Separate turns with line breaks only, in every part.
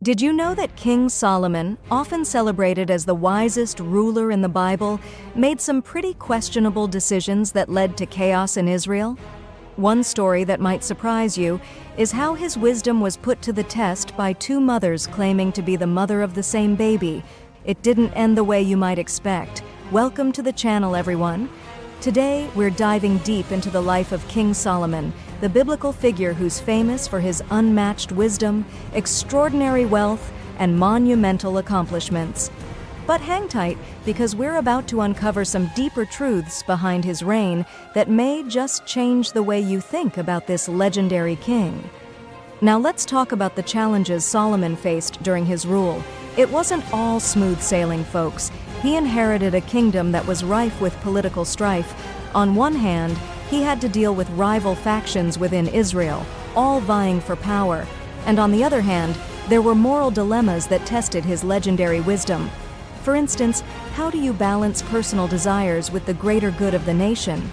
Did you know that King Solomon, often celebrated as the wisest ruler in the Bible, made some pretty questionable decisions that led to chaos in Israel? One story that might surprise you is how his wisdom was put to the test by two mothers claiming to be the mother of the same baby. It didn't end the way you might expect. Welcome to the channel, everyone. Today, we're diving deep into the life of King Solomon, the biblical figure who's famous for his unmatched wisdom, extraordinary wealth, and monumental accomplishments. But hang tight, because we're about to uncover some deeper truths behind his reign that may just change the way you think about this legendary king. Now let's talk about the challenges Solomon faced during his rule. It wasn't all smooth sailing, folks. He inherited a kingdom that was rife with political strife. On one hand, he had to deal with rival factions within Israel, all vying for power. And on the other hand, there were moral dilemmas that tested his legendary wisdom. For instance, how do you balance personal desires with the greater good of the nation?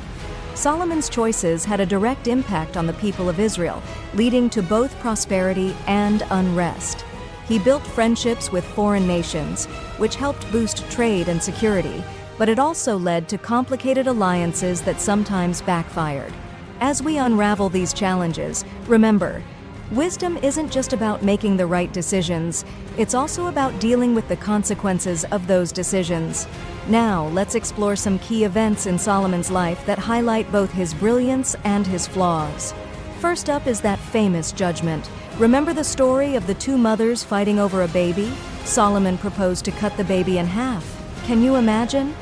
Solomon's choices had a direct impact on the people of Israel, leading to both prosperity and unrest. He built friendships with foreign nations, which helped boost trade and security, but it also led to complicated alliances that sometimes backfired. As we unravel these challenges, remember, wisdom isn't just about making the right decisions, it's also about dealing with the consequences of those decisions. Now, let's explore some key events in Solomon's life that highlight both his brilliance and his flaws. First up is that famous judgment. Remember the story of the two mothers fighting over a baby? Solomon proposed to cut the baby in half. Can you imagine?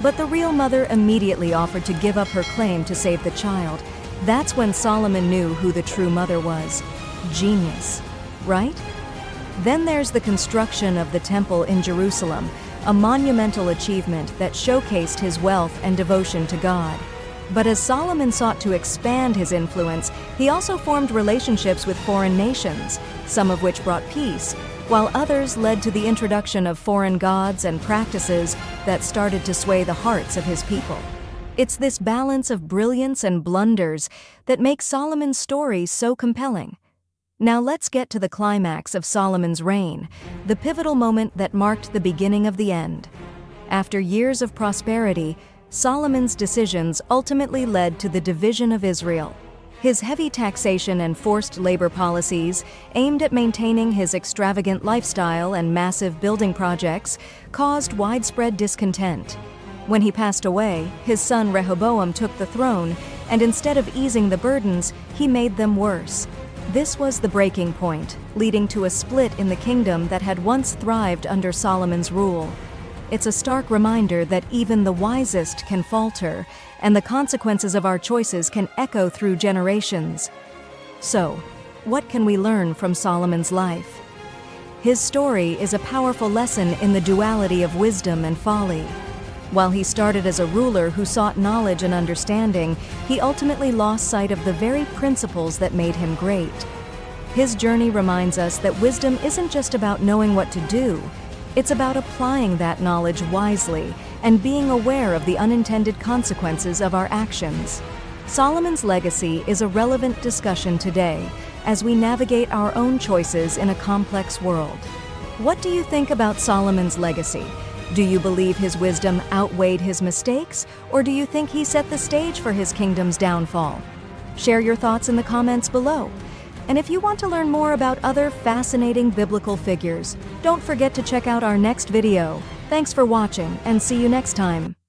But the real mother immediately offered to give up her claim to save the child. That's when Solomon knew who the true mother was. Genius, right? Then there's the construction of the temple in Jerusalem, a monumental achievement that showcased his wealth and devotion to God. But as Solomon sought to expand his influence, he also formed relationships with foreign nations, some of which brought peace, while others led to the introduction of foreign gods and practices that started to sway the hearts of his people. It's this balance of brilliance and blunders that makes Solomon's story so compelling. Now let's get to the climax of Solomon's reign, the pivotal moment that marked the beginning of the end. After years of prosperity, Solomon's decisions ultimately led to the division of Israel. His heavy taxation and forced labor policies, aimed at maintaining his extravagant lifestyle and massive building projects, caused widespread discontent. When he passed away, his son Rehoboam took the throne, and instead of easing the burdens, he made them worse. This was the breaking point, leading to a split in the kingdom that had once thrived under Solomon's rule. It's a stark reminder that even the wisest can falter, and the consequences of our choices can echo through generations. So, what can we learn from Solomon's life? His story is a powerful lesson in the duality of wisdom and folly. While he started as a ruler who sought knowledge and understanding, he ultimately lost sight of the very principles that made him great. His journey reminds us that wisdom isn't just about knowing what to do. It's about applying that knowledge wisely and being aware of the unintended consequences of our actions. Solomon's legacy is a relevant discussion today as we navigate our own choices in a complex world. What do you think about Solomon's legacy? Do you believe his wisdom outweighed his mistakes, or do you think he set the stage for his kingdom's downfall? Share your thoughts in the comments below. And if you want to learn more about other fascinating biblical figures, don't forget to check out our next video. Thanks for watching, and see you next time.